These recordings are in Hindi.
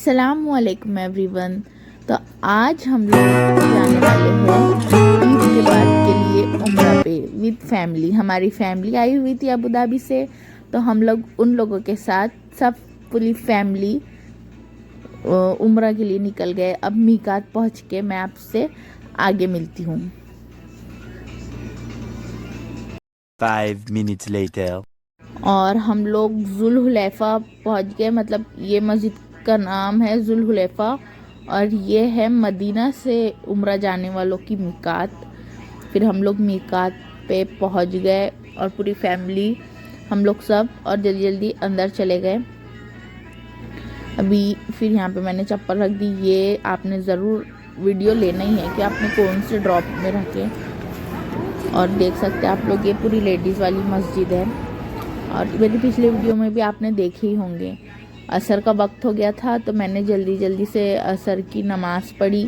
अस्सलामुअलैकुम एवरीवन। तो आज हम लोग जाने वाले हैं ईद के बाद के लिए उम्रा पे विद फैमिली। हमारी फैमिली आई हुई थी अबू धाबी से, तो हम लोग उन लोगों के साथ सब पूरी फैमिली उम्रा के लिए निकल गए। अब मीकात पहुंच के मैं आपसे आगे मिलती हूँ। 5 minutes later. और हम लोग जुल्हुलैफा पहुंच गए। मतलब ये मस्जिद का नाम है जुल्हुलैफा और ये है मदीना से उम्रा जाने वालों की मीकात। फिर हम लोग मीकात पे पहुंच गए और पूरी फैमिली हम लोग सब और जल्दी जल्दी अंदर चले गए। अभी फिर यहाँ पे मैंने चप्पल रख दी। ये आपने ज़रूर वीडियो लेना ही है कि आपने कौन से ड्रॉप में रखे। और देख सकते हैं आप लोग, ये पूरी लेडीज़ वाली मस्जिद है। और मेरी पिछले वीडियो में भी आपने देखे ही होंगे। असर का वक्त हो गया था तो मैंने जल्दी जल्दी से असर की नमाज़ पढ़ी।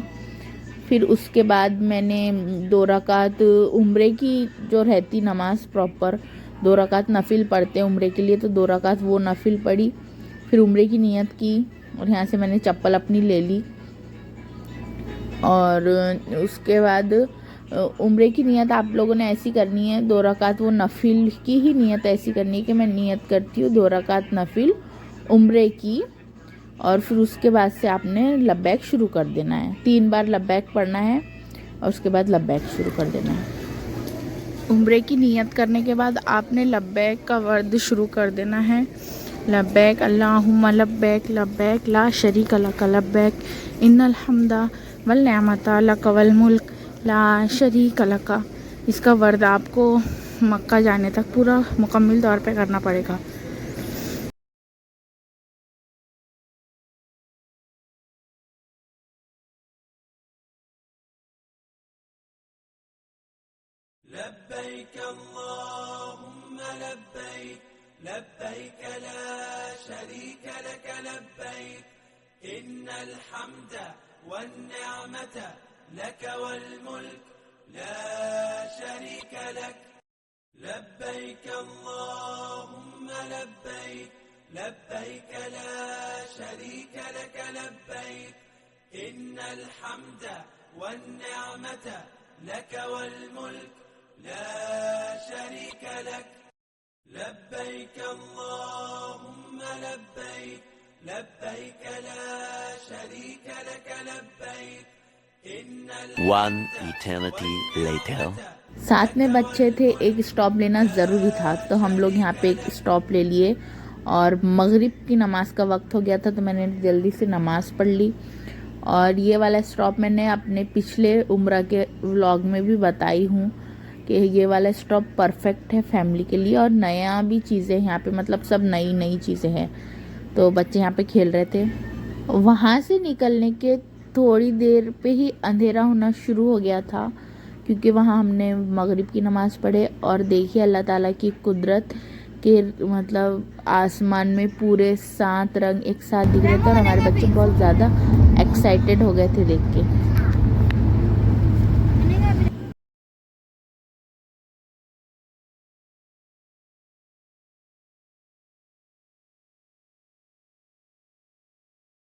फिर उसके बाद मैंने 2 रकात उम्रे की जो रहती नमाज़ प्रॉपर 2 रकात नफिल पढ़ते हैं उम्रे के लिए, तो 2 रकात वो नफिल पढ़ी। फिर उम्रे की नियत की और यहाँ से मैंने चप्पल अपनी ले ली। और उसके बाद उम्रे की नियत आप लोगों ने ऐसी करनी है, 2 रकात वो नफिल की ही नियत ऐसी करनी है कि मैं नियत करती हूँ 2 रकात नफिल उम्रे की। और फिर उसके बाद से आपने लब्बैक शुरू कर देना है। 3 बार लब्बैक पढ़ना है और उसके बाद लब्बैक शुरू कर देना है। उम्रे की नियत करने के बाद आपने लब्बैक का वर्द शुरू कर देना है। लब्बैक अल्लाहुम्मा लब्बैक लब्बैक ला शरीका लक लब्बैक इन्नल हम्दा वल निअमता लक वल मुल्क ला शरीका लक। इसका वर्द आपको मक्का जाने तक पूरा मुकम्मल तौर पे करना पड़ेगा। लब्बैक अल्लाहुम्मा लब्बैक लब्बैक ला शरीक लक लब्बैक इन्नल हम्दा वन निअमता लक वल मुल्क ला शरीक लक। लब्बैक अल्लाहुम्मा लब्बैक लब्बैक ला शरीक लक लब्बैक इन्नल हम्दा वन निअमता लक वल मुल्क ला शरीक लक। लब्बैक अल्लाहुम्मा लब्बैक लब्बैक ला शरीक लक लब्बैक इन्नल 1 eternity later. साथ में बच्चे थे, एक स्टॉप लेना ज़रूरी था तो हम लोग यहाँ पे एक स्टॉप ले लिए। और मगरिब की नमाज़ का वक्त हो गया था तो मैंने जल्दी से नमाज़ पढ़ ली। और ये वाला स्टॉप मैंने अपने पिछले उम्रा के व्लॉग में भी बताई हूँ कि ये वाला स्टॉप परफेक्ट है फैमिली के लिए। और नया भी चीज़ें यहाँ पे, मतलब सब नई नई चीज़ें हैं। तो बच्चे यहाँ पे खेल रहे थे। वहाँ से निकलने के थोड़ी देर पे ही अंधेरा होना शुरू हो गया था, क्योंकि वहाँ हमने मगरिब की नमाज़ पढ़े। और देखिए अल्लाह ताला की कुदरत के, मतलब आसमान में पूरे 7 रंग एक साथ दिख रहे थे और हमारे बच्चे बहुत ज़्यादा एक्साइटेड हो गए थे देख के।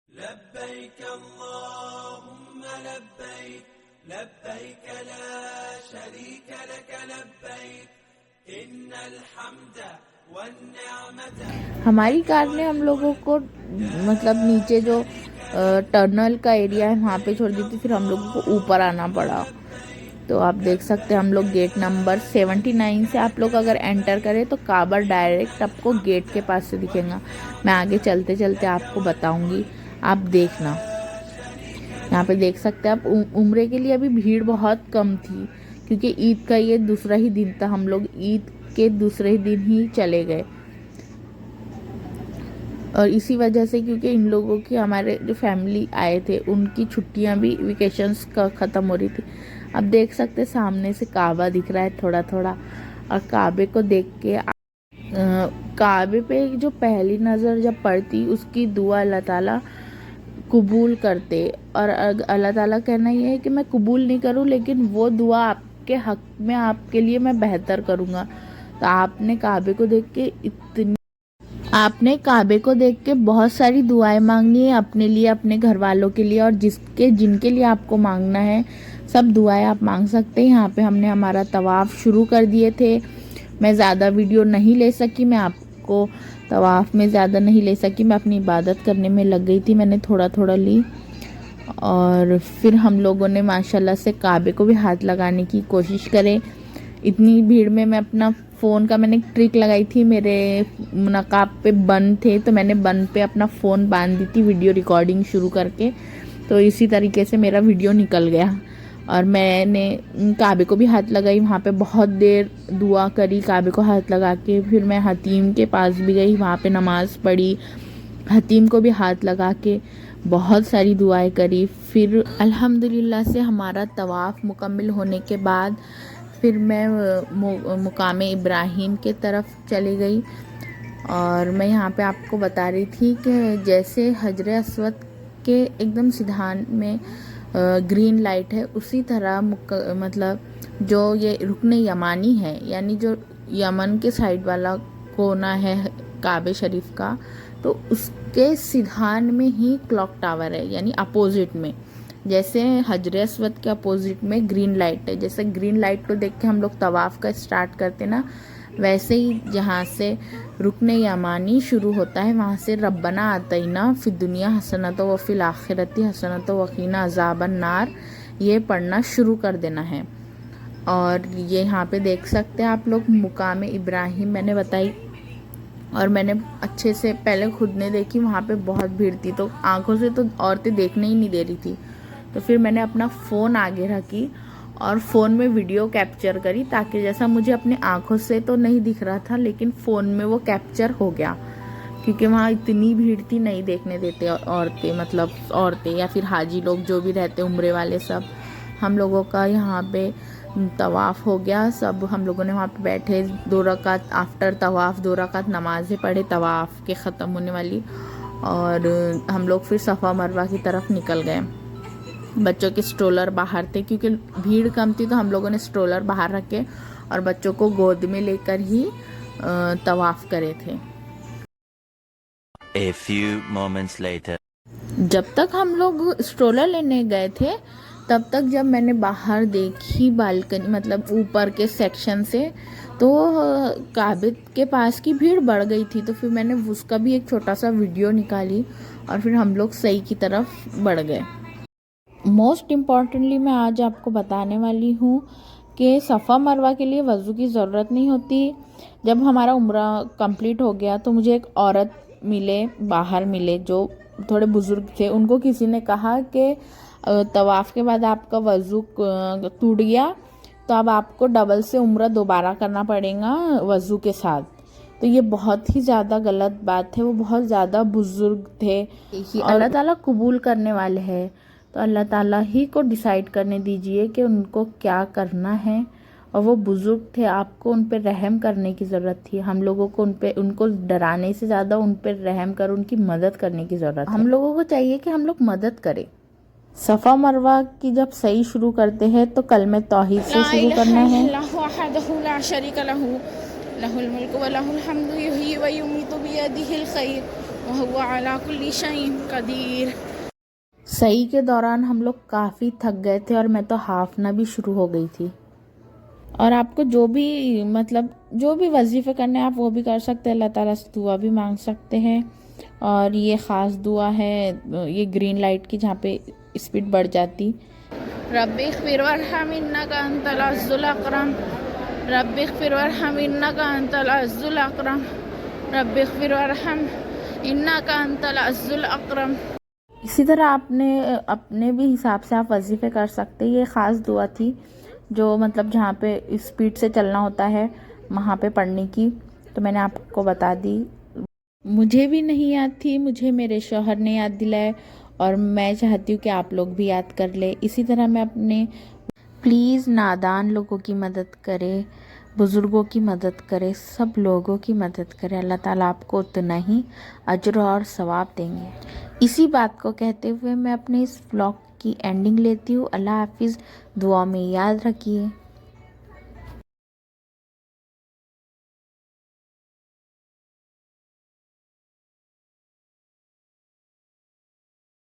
लब्बैक अल्लाहुम्मा लब्बैक लब्बैक ला शरीक लक लब्बैक इन्नल हम्दा वन निअमता। हमारी कार ने हम लोगों को मतलब नीचे जो टनल का एरिया है वहाँ पे छोड़ दी थी। फिर हम लोगों को ऊपर आना पड़ा। तो आप देख सकते हैं हम लोग गेट नंबर 79 से आप लोग अगर एंटर करें तो काबा डायरेक्ट आपको गेट के पास से दिखेगा। मैं आगे चलते चलते आपको बताऊंगी, आप देखना। यहाँ पे देख सकते हैं आप उम्रे के लिए अभी भीड़ बहुत कम थी, क्योंकि ईद का ये दूसरा ही दिन था। हम लोग ईद के दूसरे ही दिन ही चले गए। और इसी वजह से, क्योंकि इन लोगों की, हमारे जो फैमिली आए थे उनकी छुट्टियां भी वेकेशंस का ख़त्म हो रही थी। अब देख सकते सामने से काबा दिख रहा है थोड़ा थोड़ा। और काबे को देख के काबे पे जो पहली नज़र जब पड़ती उसकी दुआ अल्लाह ताला कबूल करते। और अल्लाह ताला कहना ये है कि मैं कबूल नहीं करूं, लेकिन वो दुआ आपके हक में आपके लिए मैं बेहतर करूंगा। तो आपने काबे को देख के इतनी आपने काबे को देख के बहुत सारी दुआएं मांगनी है, अपने लिए, अपने घर वालों के लिए, और जिनके लिए आपको मांगना है सब दुआएं आप मांग सकते हैं। यहाँ पे हमने हमारा तवाफ़ शुरू कर दिए थे। मैं ज़्यादा वीडियो नहीं ले सकी, मैं आपको तवाफ़ में ज़्यादा नहीं ले सकी, मैं अपनी इबादत करने में लग गई थी, मैंने थोड़ा थोड़ा ली। और फिर हम लोगों ने माशाल्लाह से काबे को भी हाथ लगाने की कोशिश करे। इतनी भीड़ में मैं अपना फ़ोन का मैंने एक ट्रिक लगाई थी, मेरे नकाब पे बन थे तो मैंने बन पे अपना फ़ोन बांध दी थी वीडियो रिकॉर्डिंग शुरू करके, तो इसी तरीके से मेरा वीडियो निकल गया। और मैंने काबे को भी हाथ लगाई, वहाँ पे बहुत देर दुआ करी काबे को हाथ लगा के। फिर मैं हतीम के पास भी गई, वहाँ पे नमाज़ पढ़ी, हतीम को भी हाथ लगा के बहुत सारी दुआएं करी। फिर अल्हम्दुलिल्लाह से हमारा तवाफ़ मुकम्मल होने के बाद फिर मैं मुकाम इब्राहिम के तरफ चली गई। और मैं यहाँ पे आपको बता रही थी कि जैसे हजर अस्वद के एकदम सिधान में ग्रीन लाइट है, उसी तरह मतलब जो ये रुकन यमानी है, यानी जो यमन के साइड वाला कोना है काबे शरीफ का, तो उसके सिधान में ही क्लॉक टावर है, यानी अपोजिट में। जैसे हजर अस्वद के अपोजिट में ग्रीन लाइट है, जैसे ग्रीन लाइट को देख के हम लोग तवाफ़ का स्टार्ट करते ना, वैसे ही जहाँ से रुकन यमानी शुरू होता है वहाँ से रब्बना आतैना फिद दुनिया हसनत व फिल आखिरती हसनत व वक़ीना अज़ाबन नार, ये पढ़ना शुरू कर देना है। और ये यहाँ पे देख सकते हैं आप लोग मुकाम इब्राहिम मैंने बताई, और मैंने अच्छे से पहले खुद ने देखी, वहाँ पे बहुत भीड़ थी तो आंखों से तो औरतें देखने ही नहीं दे रही थी। तो फिर मैंने अपना फ़ोन आगे रखी और फ़ोन में वीडियो कैप्चर करी, ताकि जैसा मुझे अपनी आंखों से तो नहीं दिख रहा था लेकिन फ़ोन में वो कैप्चर हो गया, क्योंकि वहाँ इतनी भीड़ थी, नहीं देखने देते औरतें, मतलब औरतें या फिर हाजी लोग जो भी रहते उम्रे वाले सब। हम लोगों का यहाँ पे तवाफ़ हो गया, सब हम लोगों ने वहाँ पे बैठे 2 रकात आफ्टर तवाफ़ 2 रकात नमाज़ें पढ़े तवाफ़ के ख़त्म होने वाली, और हम लोग फिर सफ़ा मरवा की तरफ निकल गए। बच्चों के स्ट्रोलर बाहर थे, क्योंकि भीड़ कम थी तो हम लोगों ने स्ट्रोलर बाहर रखे और बच्चों को गोद में लेकर ही तवाफ़ करे थे। A few moments later. जब तक हम लोग स्ट्रोलर लेने गए थे तब तक जब मैंने बाहर देखी बालकनी, मतलब ऊपर के सेक्शन से, तो काबे के पास की भीड़ बढ़ गई थी। तो फिर मैंने उसका भी एक छोटा सा वीडियो निकाली और फिर हम लोग सही की तरफ बढ़ गए। मोस्ट इम्पॉर्टेंटली मैं आज आपको बताने वाली हूँ कि सफ़ा मरवा के लिए वज़ू की ज़रूरत नहीं होती। जब हमारा उम्रा कंप्लीट हो गया तो मुझे एक औरत मिले, बाहर मिले, जो थोड़े बुज़ुर्ग थे। उनको किसी ने कहा कि तवाफ़ के बाद आपका वज़ू टूट गया तो अब आपको डबल से उम्रा दोबारा करना पड़ेगा वज़ू के साथ। तो ये बहुत ही ज़्यादा गलत बात है। वो बहुत ज़्यादा बुज़ुर्ग थे, अल्लाह ताला कबूल करने वाले हैं, तो अल्लाह ताला ही को डिसाइड करने दीजिए कि उनको क्या करना है। और वो बुज़ुर्ग थे, आपको उन पर रहम करने की ज़रूरत थी। हम लोगों को उनको डराने से ज़्यादा उन पर रहम कर उनकी मदद करने की ज़रूरत है। हम लोगों को चाहिए कि हम लोग मदद करें। सफ़ा मरवा की जब सही शुरू करते हैं तो कलमे तौहीद से शुरू करना है। सही के दौरान हम लोग काफ़ी थक गए थे और मैं तो हाफना भी शुरू हो गई थी। और आपको जो भी वजीफ़े करने आप वो भी कर सकते हैं, अल्लाह ताला से दुआ भी मांग सकते हैं। और ये ख़ास दुआ है ये ग्रीन लाइट की, जहाँ पे स्पीड बढ़ जाती। रब्बिग़फिर वरहम इन्नका अंतल अज़्ज़ुल अकरम, रब्बिग़फिर वरहम इन्नका अंतल अज़्ज़ुल अकरम, रब्बिग़फिर वरहम इन्नका अंतल अज़्ज़ुल अकरम। इसी तरह आपने अपने भी हिसाब से आप वजीफ़े कर सकते हैं। ये ख़ास दुआ थी जो जहाँ पे स्पीड से चलना होता है वहाँ पे पढ़ने की, तो मैंने आपको बता दी। मुझे भी नहीं याद थी, मुझे मेरे शौहर ने याद दिलाया और मैं चाहती हूँ कि आप लोग भी याद कर ले। इसी तरह मैं अपने प्लीज़ नादान लोगों की मदद करे, बुज़ुर्गों की मदद करे, सब लोगों की मदद करे। अल्लाह ताला आपको उतना ही अजर और सवाब देंगे। इसी बात को कहते हुए मैं अपने इस व्लॉग की एंडिंग लेती हूँ। अल्लाह हाफिज़, दुआ में याद रखिए।